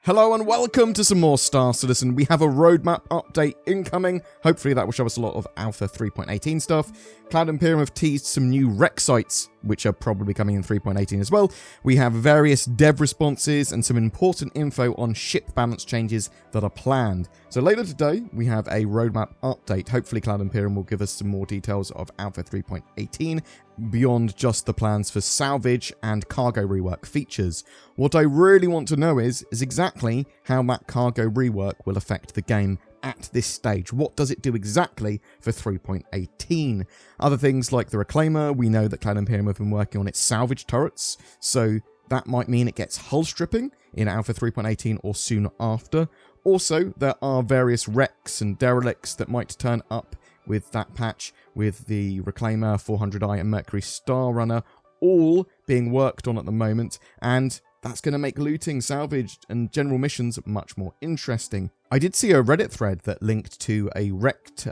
Hello and welcome to some more Star Citizen. We have a roadmap update incoming. Hopefully that will show us a lot of Alpha 3.18 stuff. Cloud Imperium have teased some new Wreck sites, which are probably coming in 3.18 as well. We have various dev responses and some important info on ship balance changes that are planned. So later today, we have a roadmap update. Hopefully Cloud Imperium will give us some more details of Alpha 3.18 beyond just the plans for salvage and cargo rework features. What I really want to know is exactly how that cargo rework will affect the game at this stage. What does it do exactly for 3.18? Other things like the Reclaimer, we know that Cloud Imperium have been working on its salvage turrets, so that might mean it gets hull stripping in Alpha 3.18 or soon after. Also, there are various Wrecks and Derelicts that might turn up with that patch, with the Reclaimer, 400i and Mercury Star Runner all being worked on at the moment, and that's going to make looting, salvage, and general missions much more interesting. I did see a Reddit thread that linked to a wrecked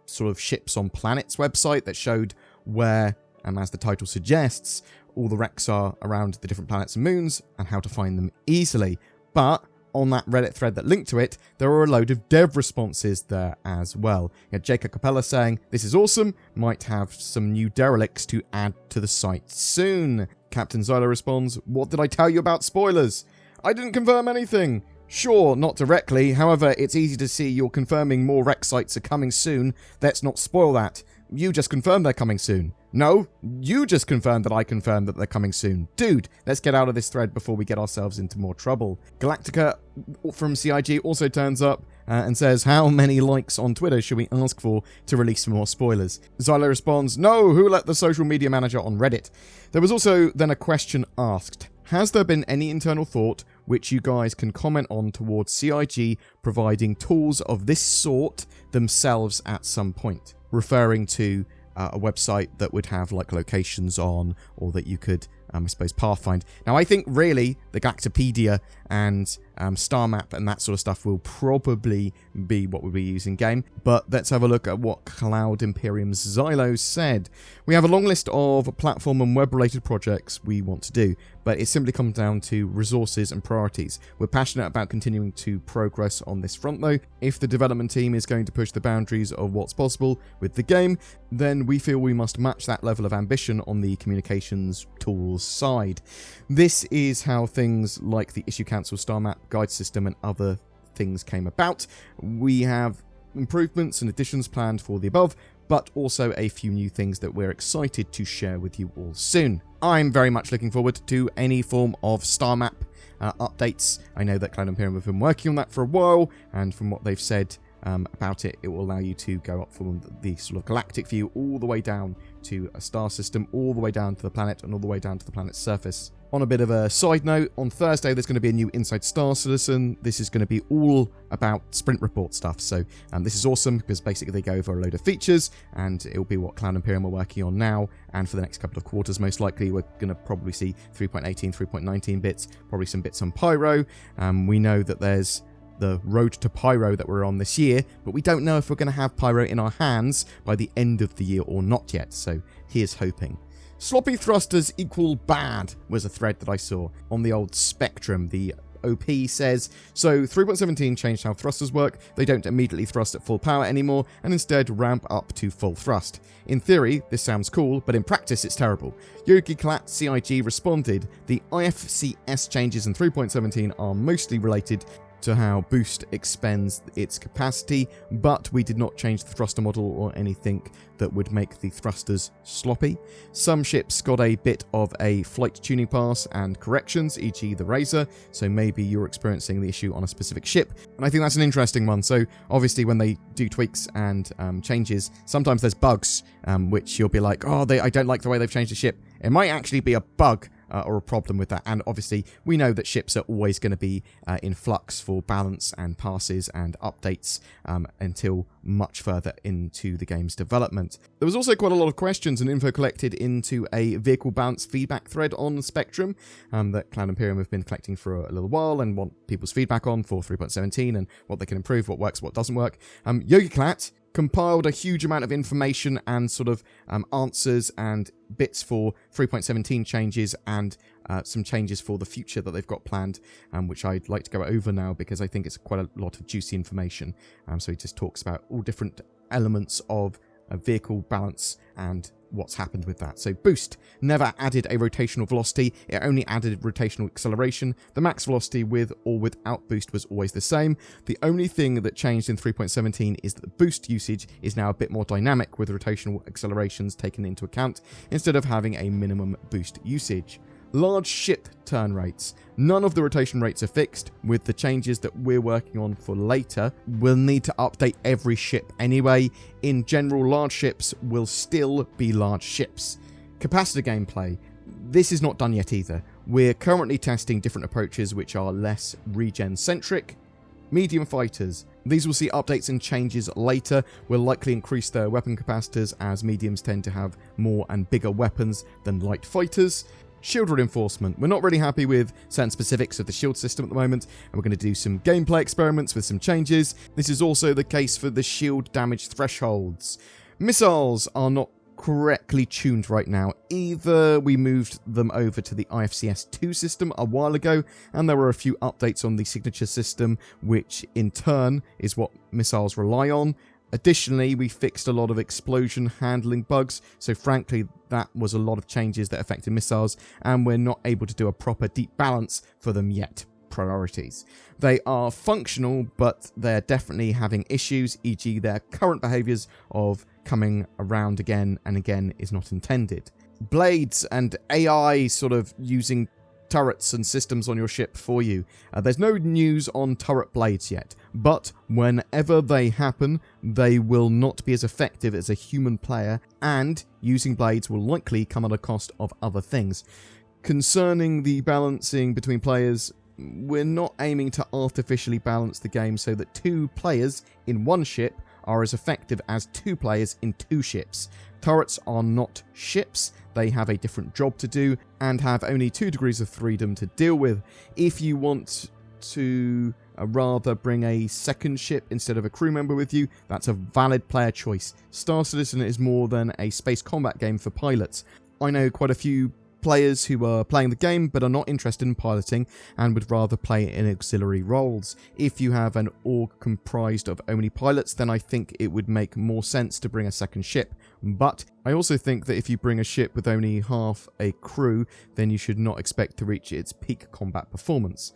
sort of ships on planets website that showed where, as the title suggests, all the wrecks are around the different planets and moons and how to find them easily. But on that Reddit thread that linked to it, there are a load of dev responses there as well. You had Jacob Capella saying, "This is awesome, might have some new derelicts to add to the site soon." Captain Zylo responds, "What did I tell you about spoilers? I didn't confirm anything. Sure, not directly, however, it's easy to see you're confirming more wreck sites are coming soon. Let's not spoil that. You just confirmed they're coming soon. No, you just confirmed that I confirmed that they're coming soon. Dude, let's get out of this thread before we get ourselves into more trouble." Galactica from CIG also turns up and says, "How many likes on Twitter should we ask for to release more spoilers?" Zylo responds, "No, who let the social media manager on Reddit?" There was also then a question asked. Has there been any internal thought which you guys can comment on towards CIG providing tools of this sort themselves at some point? Referring to a website that would have like locations on, or that you could, I suppose, pathfind. Now, I think really the Galactopedia and Star Map and that sort of stuff will probably be what we'll be using game. But let's have a look at what Cloud Imperium's Zylo said. "We have a long list of platform and web-related projects we want to do, but it simply comes down to resources and priorities. We're passionate about continuing to progress on this front though. If the development team is going to push the boundaries of what's possible with the game, then we feel we must match that level of ambition on the communications tools side." This is how things like the Issue Council Star Map guide system and other things came about. We have improvements and additions planned for the above, but also a few new things that we're excited to share with you all soon. I'm very much looking forward to any form of Star Map updates. I know that Cloud Imperium have been working on that for a while, and from what they've said about it, it will allow you to go up from the sort of galactic view all the way down to a star system, all the way down to the planet, and all the way down to the planet's surface. On a bit of a side note, on Thursday there's going to be a new Inside Star Citizen. This is going to be all about sprint report stuff, so this is awesome because basically they go over a load of features, and it'll be what Cloud Imperium are working on now, and for the next couple of quarters most likely we're going to probably see 3.18, 3.19 bits, probably some bits on Pyro. We know that there's the road to Pyro that we're on this year, but we don't know if we're going to have Pyro in our hands by the end of the year or not yet, so here's hoping. "Sloppy thrusters equal bad" was a thread that I saw on the old Spectrum. The OP says, "So 3.17 changed how thrusters work. They don't immediately thrust at full power anymore and instead ramp up to full thrust. In theory, this sounds cool, but in practice it's terrible." Yogi Klat CIG responded, "The IFCS changes in 3.17 are mostly related to how boost expends its capacity, but we did not change the thruster model or anything that would make the thrusters sloppy. Some ships got a bit of a flight tuning pass and corrections, e.g. the Razor, so maybe you're experiencing the issue on a specific ship." And I think that's an interesting one. So obviously when they do tweaks and changes, sometimes there's bugs, which you'll be like, "Oh, I don't like the way they've changed the ship." It might actually be a bug or a problem with that, and obviously we know that ships are always going to be in flux for balance and passes and updates until much further into the game's development. There was also quite a lot of questions and info collected into a vehicle balance feedback thread on Spectrum that Cloud Imperium have been collecting for a little while and want people's feedback on for 3.17 and what they can improve, what works, what doesn't work. Yogi Klat compiled a huge amount of information and sort of answers and bits for 3.17 changes and some changes for the future that they've got planned, which I'd like to go over now because I think it's quite a lot of juicy information. So he just talks about all different elements of vehicle balance and what's happened with that. So boost never added a rotational velocity, it only added rotational acceleration. The max velocity with or without boost was always the same. The only thing that changed in 3.17 is that the boost usage is now a bit more dynamic with rotational accelerations taken into account instead of having a minimum boost usage. Large ship turn rates. None of the rotation rates are fixed. With the changes that we're working on for later, we'll need to update every ship anyway. In general, large ships will still be large ships. Capacitor gameplay. This is not done yet either. We're currently testing different approaches which are less regen-centric. Medium fighters. These will see updates and changes later. We'll likely increase their weapon capacitors as mediums tend to have more and bigger weapons than light fighters. Shield reinforcement. We're not really happy with certain specifics of the shield system at the moment, and we're going to do some gameplay experiments with some changes. This is also the case for the shield damage thresholds. Missiles are not correctly tuned right now. Either we moved them over to the IFCS 2 system a while ago, and there were a few updates on the signature system, which in turn is what missiles rely on. Additionally, we fixed a lot of explosion handling bugs, so frankly, that was a lot of changes that affected missiles, and we're not able to do a proper deep balance for them yet. Priorities. They are functional, but they're definitely having issues, e.g. their current behaviours of coming around again and again is not intended. Blades and AI sort of using turrets and systems on your ship for you. There's no news on turret blades yet, but whenever they happen, they will not be as effective as a human player, and using blades will likely come at a cost of other things. Concerning the balancing between players, we're not aiming to artificially balance the game so that 2 players in one ship are as effective as 2 players in 2 ships. Turrets are not ships, they have a different job to do and have only 2 degrees of freedom to deal with. If you want to rather bring a second ship instead of a crew member with you, that's a valid player choice. Star Citizen is more than a space combat game for pilots. I know quite a few players who are playing the game but are not interested in piloting and would rather play in auxiliary roles. If you have an org comprised of only pilots, then I think it would make more sense to bring a second ship. But I also think that if you bring a ship with only half a crew, then you should not expect to reach its peak combat performance.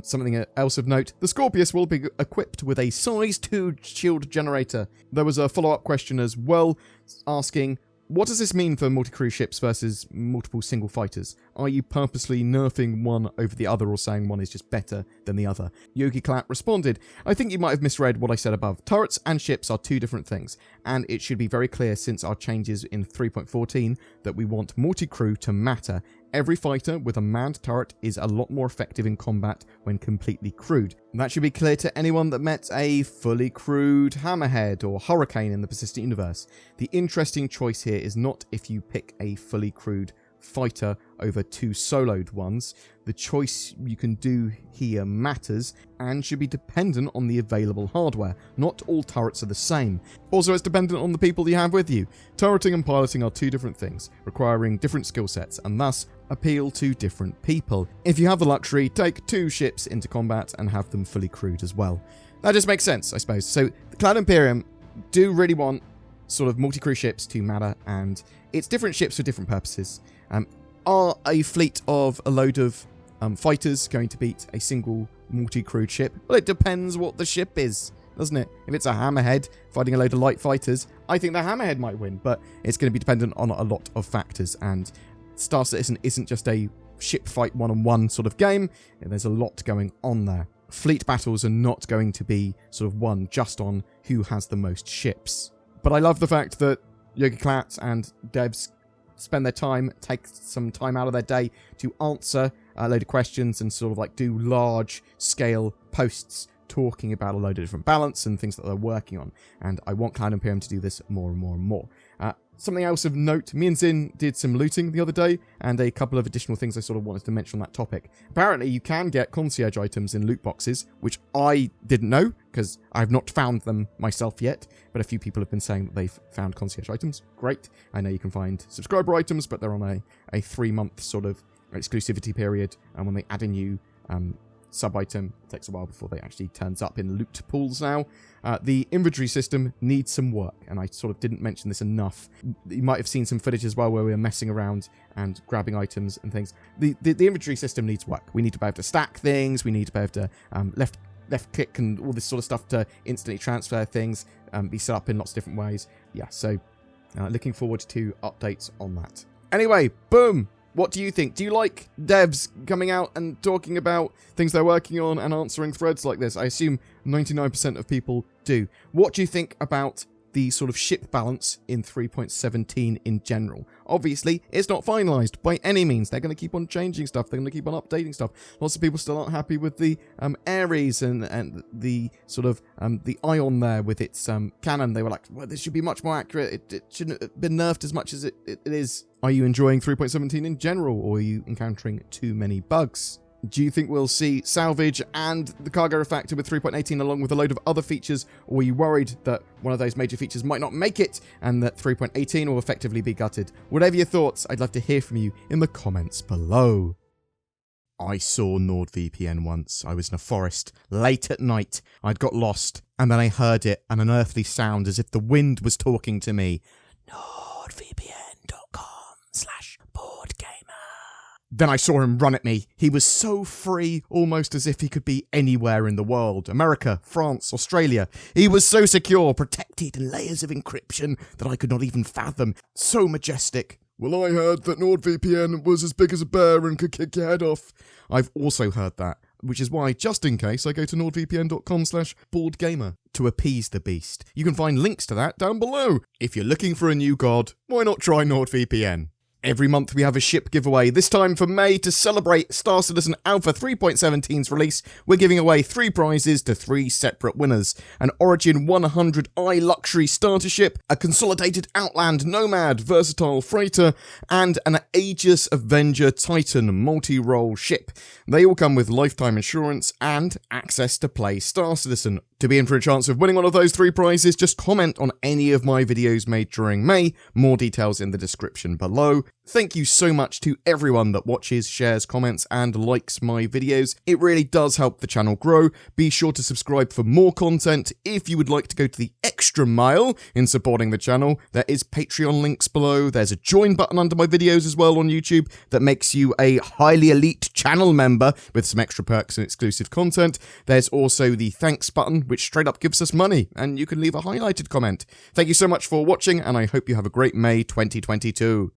Something else of note, the Scorpius will be equipped with a size 2 shield generator. There was a follow-up question as well asking, what does this mean for multi-crew ships versus multiple single fighters? Are you purposely nerfing one over the other or saying one is just better than the other? Yogi Clat responded, I think you might have misread what I said above. Turrets and ships are 2 different things, and it should be very clear since our changes in 3.14 that we want multi-crew to matter. Every fighter with a manned turret is a lot more effective in combat when completely crewed. That should be clear to anyone that met a fully crewed Hammerhead or Hurricane in the Persistent Universe. The interesting choice here is not if you pick a fully crewed fighter over 2 soloed ones. The choice you can do here matters and should be dependent on the available hardware. Not all turrets are the same. Also, it's dependent on the people you have with you. Turreting and piloting are 2 different things, requiring different skill sets and thus appeal to different people. If you have the luxury, take 2 ships into combat and have them fully crewed as well. That just makes sense, I suppose. So the Cloud Imperium do really want sort of multi-crew ships to matter, and it's different ships for different purposes. Are a fleet of a load of fighters going to beat a single multi-crewed ship? Well, it depends what the ship is, doesn't it? If it's a Hammerhead fighting a load of light fighters, I think the Hammerhead might win, but it's going to be dependent on a lot of factors, and Star Citizen isn't just a ship fight one-on-one sort of game. There's a lot going on there. Fleet battles are not going to be sort of won just on who has the most ships. But I love the fact that Yogi Klatz and devs spend their time, take some time out of their day to answer a load of questions and sort of like do large scale posts talking about a load of different balance and things that they're working on. And I want Cloud Imperium to do this more and more and more. Something else of note, me and Zin did some looting the other day, and a couple of additional things I sort of wanted to mention on that topic. Apparently, you can get concierge items in loot boxes, which I didn't know, because I've not found them myself yet, but a few people have been saying that they've found concierge items. Great. I know you can find subscriber items, but they're on a 3-month sort of exclusivity period, and when they add a new sub-item, it takes a while before they actually turns up in loot pools now. The inventory system needs some work, and I sort of didn't mention this enough. You might have seen some footage as well where we were messing around and grabbing items and things. The inventory system needs work. We need to be able to stack things, we need to be able to left click and all this sort of stuff to instantly transfer things, be set up in lots of different ways. Yeah, so looking forward to updates on that. Anyway, boom! What do you think? Do you like devs coming out and talking about things they're working on and answering threads like this? I assume 99% of people do. What do you think about the sort of ship balance in 3.17 in general? Obviously, it's not finalized by any means. They're going to keep on changing stuff. They're going to keep on updating stuff. Lots of people still aren't happy with the Ares and the sort of the Ion there with its cannon. They were like, well, this should be much more accurate. It shouldn't have been nerfed as much as it is. Are you enjoying 3.17 in general, or are you encountering too many bugs? Do you think we'll see salvage and the cargo refactor with 3.18 along with a load of other features, or are you worried that one of those major features might not make it and that 3.18 will effectively be gutted? Whatever your thoughts, I'd love to hear from you in the comments below. I saw NordVPN once. I was in a forest, late at night. I'd got lost, and then I heard it, an unearthly sound as if the wind was talking to me. NordVPN.com/BoredGamer. Then I saw him run at me. He was so free, almost as if he could be anywhere in the world. America, France, Australia. He was so secure, protected in layers of encryption that I could not even fathom. So majestic. Well, I heard that NordVPN was as big as a bear and could kick your head off. I've also heard that, which is why, just in case, I go to nordvpn.com/BoredGamer to appease the beast. You can find links to that down below. If you're looking for a new god, why not try NordVPN? Every month we have a ship giveaway. This time for May, to celebrate Star Citizen Alpha 3.17's release, we're giving away 3 prizes to 3 separate winners. An Origin 100i luxury starter ship, a consolidated Outland Nomad versatile freighter, and an Aegis Avenger Titan multi-role ship. They all come with lifetime insurance and access to play Star Citizen. To be in for a chance of winning one of those 3 prizes, just comment on any of my videos made during May. More details in the description below. Thank you so much to everyone that watches, shares, comments, and likes my videos. It really does help the channel grow. Be sure to subscribe for more content. If you would like to go to the extra mile in supporting the channel, there is Patreon links below. There's a join button under my videos as well on YouTube that makes you a highly elite channel member with some extra perks and exclusive content. There's also the thanks button, which straight up gives us money, and you can leave a highlighted comment. Thank you so much for watching, and I hope you have a great May 2022.